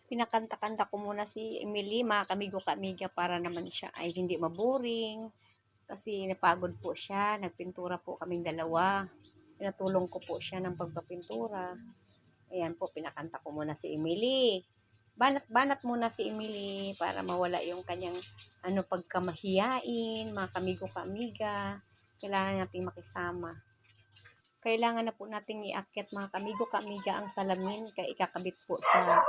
pinakanta-kanta ko muna si Emily, mga kamigo-kamiga, para naman siya ay hindi maboring. Kasi napagod po siya, nagpintura po kaming dalawa. Pinatulong ko po siya ng pagpapintura. Ayan po, pinakanta ko muna si Emily. Banat-banat muna si Emily para mawala yung kanyang pagkamahiyain, mga kamigo-kamiga. Kailangan natin makisama. Kailangan na po nating iakyat, mga kamigo-kamiga, ang salamin kaya ikakabit po sa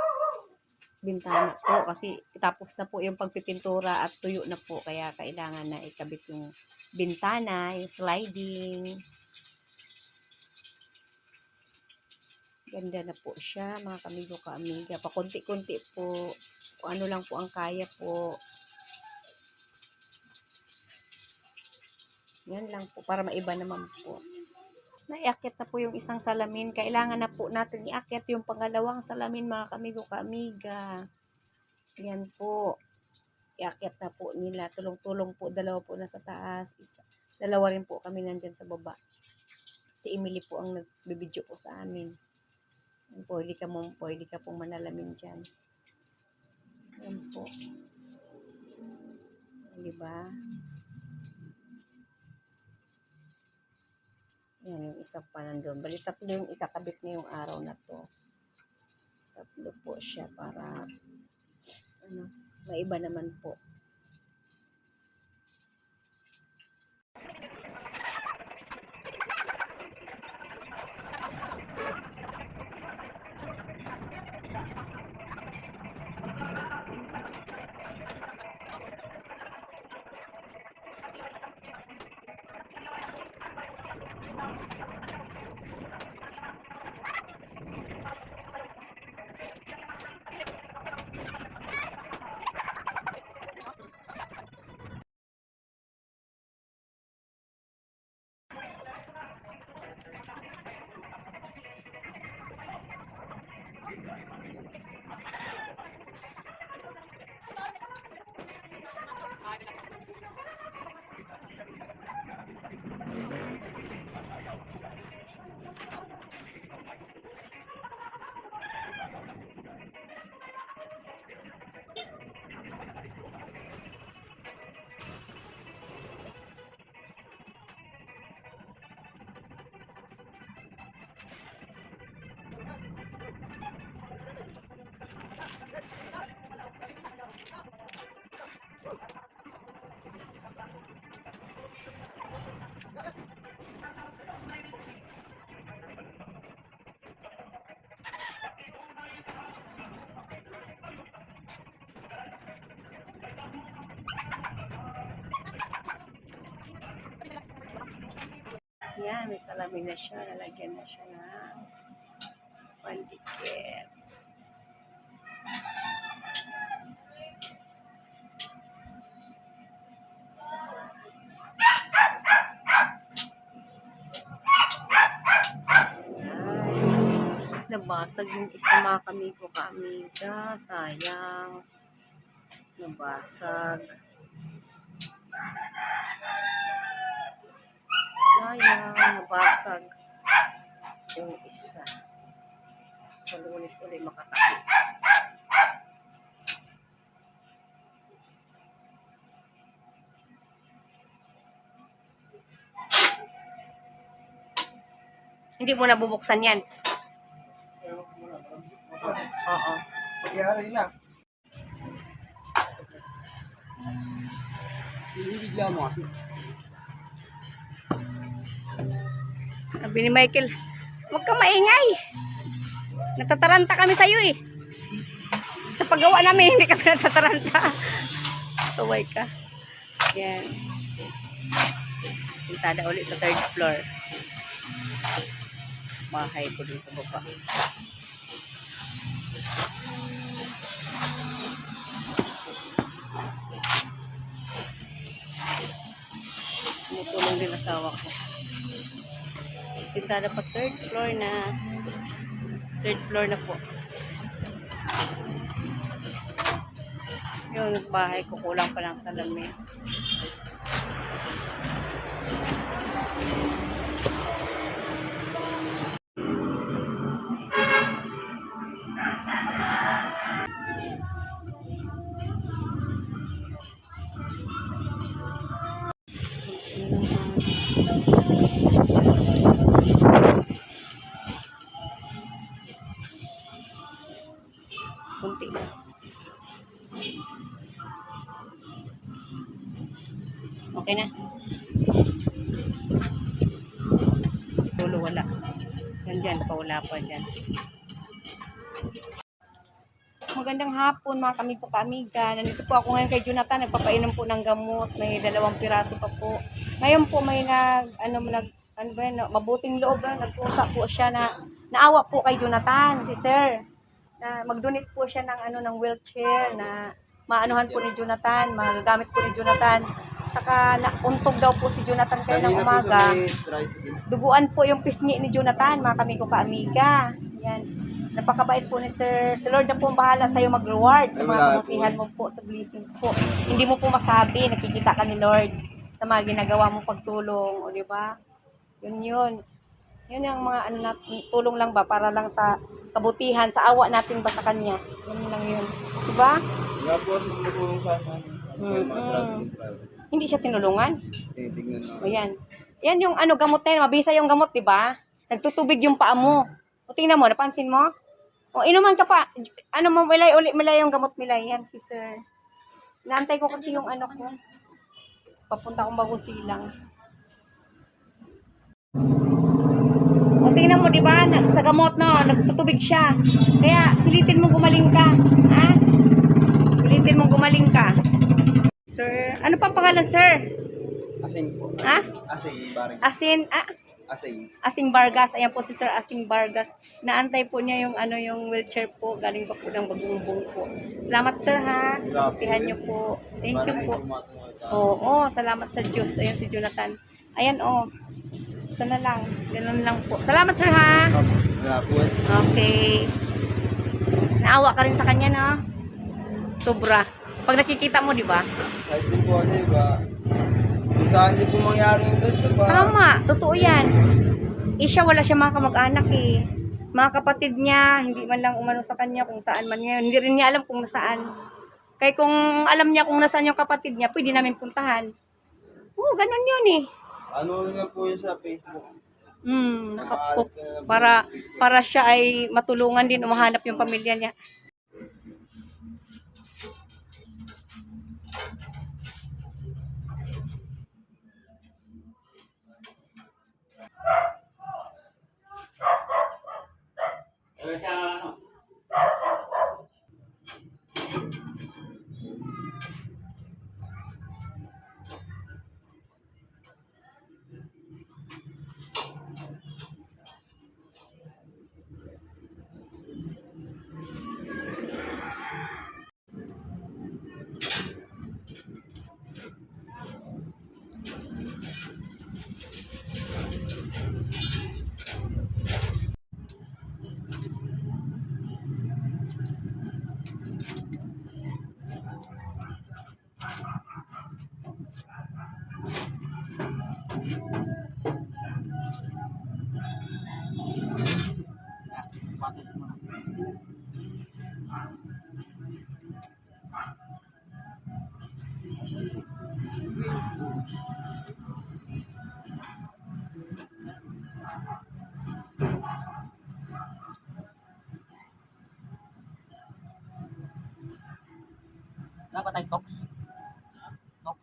bintana po kasi tapos na po yung pagpipintura at tuyo na po, kaya kailangan na ikabit yung bintana, yung sliding. Ganda na po siya, mga kamigo-kamiga. Pakunti-kunti po, kung ano lang po ang kaya po. Yan lang po, para maiba naman po. Naiakyat na po yung isang salamin. Kailangan na po natin iakyat yung pangalawang salamin, mga kamigo-kamiga. Yan po. Iakyat na po nila. Tulong-tulong po. Dalawa po nasa taas. Dalawa rin po kami nandyan sa baba. Si Emily po ang nagbibidyo po sa amin. Pwede ka pong manalamin dyan. Yan po. Diba? Yan, yung isa pa nandun. Bali, tatlo yung ikakabit ngayong araw na to. Tatlo po siya para maiba naman po. Yan, may salamin na siya. Lalagyan na siya ng pandikit. Nabasag yung isa, mga kamigo-kamiga. Sayang. Nabasag. Sayang, nabasag yung isa. Sa Lunes ulit makakabit. Hindi mo na bubuksan yan. Oo. Magyari na. Bibigla mo. Sabi ni Michael, huwag kang maingay. Natataranta kami sa'yo eh. Sa paggawa namin, hindi kami natataranta. Tuway ka. Yan. Pintada ulit sa 3rd floor. Bahay ko din sa baba. Tumutulong din asawa ko. Pintada pa 3rd floor na. 3rd floor na po. Yung bahay ko kulang pa lang salamin. Yan dyan, wala pa dyan. Magandang hapon mga kami po kaamiga. Nandito po ako ngayon kay Jonathan. Nagpapainom po ng gamot. May 2 piraso pa po. Ngayon po may mabuting loob na. Nag-usap po siya na naawa po kay Jonathan, si Sir. Na mag-donate po siya ng wheelchair na maanuhan po ni Jonathan. Magagamit po ni Jonathan. Saka untog daw po si Jonathan kayo ng umaga. Duguan po yung pisngi ni Jonathan, mga kami ko kaamiga. Yan. Napakabait po ni Sir. Si Lord na po ang bahala sa'yo mag-reward sa mga kabutihan mo po, sa blessings po. Hindi mo po masabi, nakikita ka ni Lord sa mga ginagawa mo pagtulong, o di ba? Yun. Yun yung mga tulong lang ba para lang sa kabutihan, sa awa natin ba sa Kanya. Yun lang yun. Di ba? Nga po, sinulong sa akin. Hindi siya tinulungan. Tignan na. O yan. Yan yung gamot na yun. Mabisa yung gamot, di ba? Nagtutubig yung paa mo. O tingnan mo, napansin mo? O inuman ka pa. Milay yung gamot milay. Yan si Sir. Naantay ko kasi yung ko. Papunta akong Bagong Silang. O tingnan mo, di ba? Sa gamot, no? Nagtutubig siya. Kaya, pilitin mo gumaling ka. Ha? Pilitin mo gumaling ka. Sir, ano pa pangalan, Sir? Asing po. Ha? Asing, baring. Asing, Asing. Asing Vargas. Ayan po si Sir Asing Vargas. Naantay po niya yung wheelchair po. Galing pa po ng Bagumbong po. Salamat, Sir, ha? Tihan niyo po. Thank you po. Oo, salamat sa Diyos. Ayan si Jonathan. Ayan, sana lang. Ganun lang po. Salamat, Sir, ha? Wala po. Okay. Naawa ka rin sa kanya, no? Sobra. Pag nakikita mo, di ba? Kahit din po ba? Kung saan din po mangyari yung doon, diba? Tama, totoo yan. Siya, wala siya mga kamag-anak eh. Mga kapatid niya, hindi man lang umano sa kanya kung saan man ngayon. Hindi rin niya alam kung nasaan. Kaya kung alam niya kung nasaan yung kapatid niya, pwede namin puntahan. Oo, ganun yun eh. Ano nga po yun sa Facebook? Para siya ay matulungan din, umahanap yung pamilya niya. Dapat ay tox. Tox.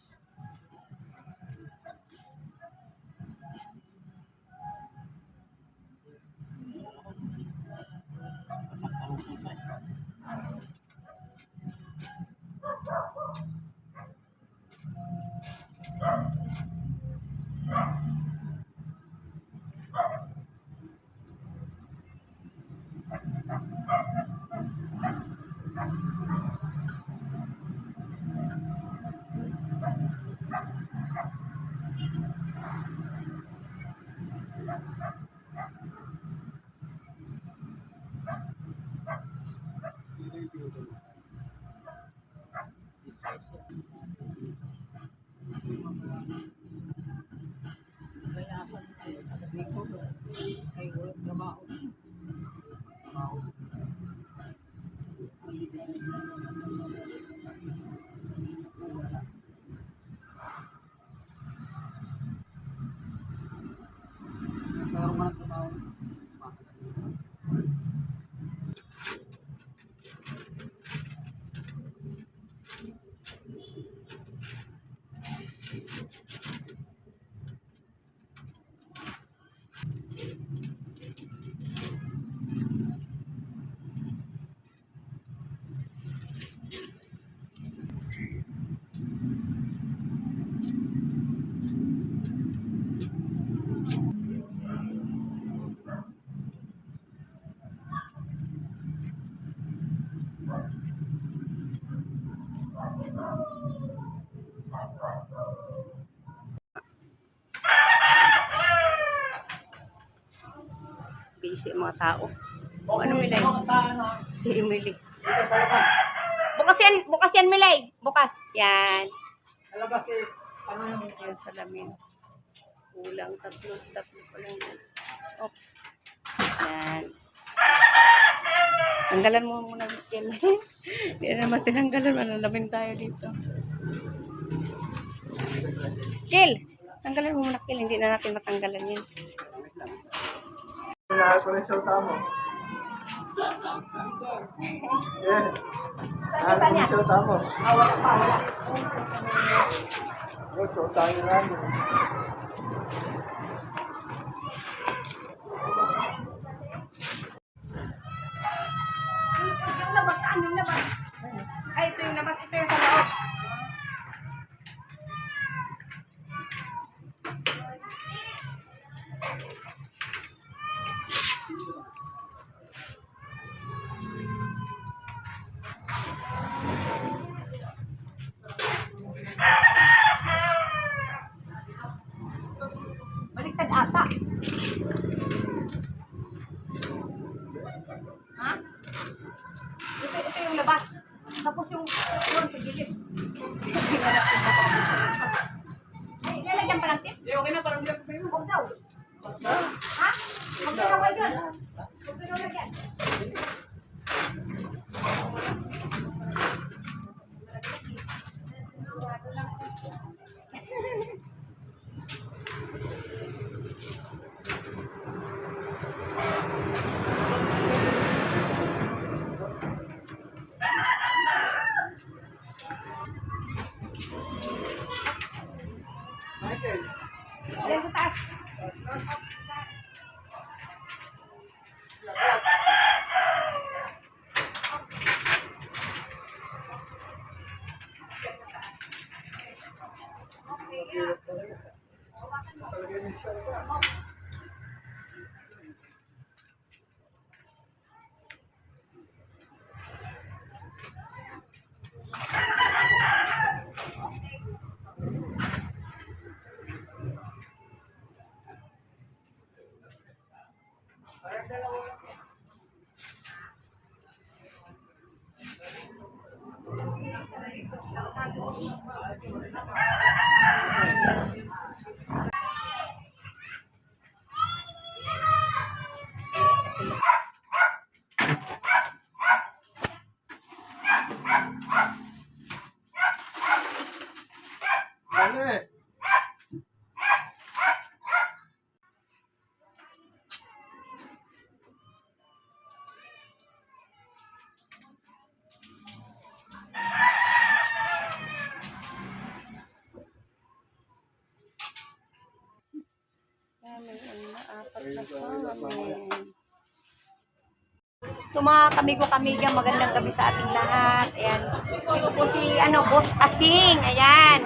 mga tao. Ano Milay? Si Emily. Bukas yan Milay. Bukas. Yan. Yan salamin. Kulang tatlo pa lang yan. Oops. Yan. Tanggalan mo muna Kel. Hindi na naman tinanggalan. Malalamin tayo dito. Kel! Tanggalan mo muna Kel. Hindi na natin matanggalan yan. Kailangan ko rin siya tamo. Yes. Saan niya? Siya tamo. Wala pa. So, tayo lang. Yung labas, saan yung labas? Ay, ito yung labas. Ito yung sa loob. Baliktad ata. Ha? Ito yung labas. Tapos yung sa gilid. Ay, lalagyan pa ng tip? Okay na, parang huwag daw. Ha? Huwag na rawal yun. Huwag na rawal yan. Michael. Ayan sa taas. Ano So mga kamigo-kamiga, magandang gabi sa ating lahat. Ayan. Ito po si Boss Asing. Ayan.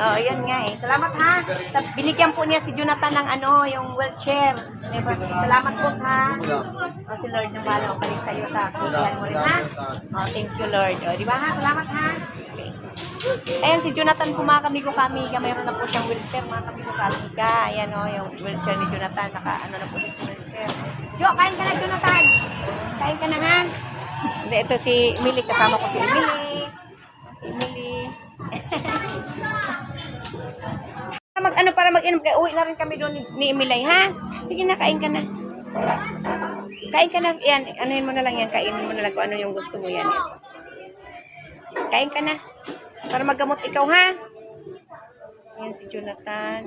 Oh, ayan nga eh. Salamat ha. Binigyan po niya si Jonathan ng yung wheelchair. Diba? Salamat po ha. Oh, si Lord na bala. Balik sa'yo sa kulihan mo rin ha. Oh, thank you Lord. Oh, di ba ha? Salamat ha. Okay. Ayan si Jonathan po mga kamigo-kamiga. Mayroon na po siyang wheelchair mga kamigo-kamiga. Ayan yung wheelchair ni Jonathan. Naka na po siya sa wheelchair. Jo, kain ka na Jonathan. Kain ka na ha. Hindi, ito si Emily. Kasama ko si Emily. Para mag-inom. Uwi na rin kami doon ni Emily ha. Sige na, kain ka na. Kain ka na. Yan, anuhin mo na lang yan. Kainin mo na lang kung ano yung gusto mo yan. Kain ka na. Para maggamot ikaw ha. Yan si Jonathan.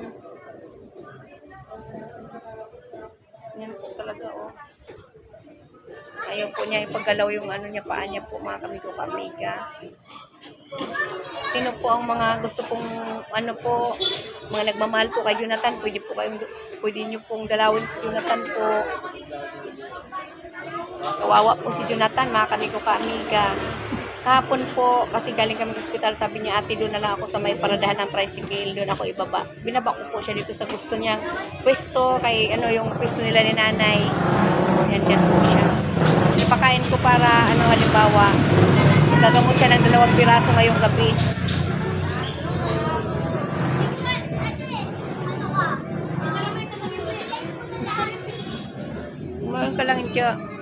Yan po talaga oh. Ayaw po niya ipaggalaw yung paa niya po mga kamigo-kamiga. Sino po ang mga gusto pong mga nagmamahal po kay Jonathan, pwede niyo pong dalawin si Jonathan po. Kawawa po si Jonathan mga kamigo-kamiga. Kahapon po, kasi galing kami sa ospital, sabi niya, ate, doon na lang ako sa may paradahan ng tricycle, doon ako ibaba. Binaba ko po siya dito sa gusto niyang pwesto, kay yung pwesto nila ni nanay. Yan po siya. Ipakain ko para, halimbawa, gagamot siya ng 2 piraso ngayong gabi. Ngayon ka lang Thank you.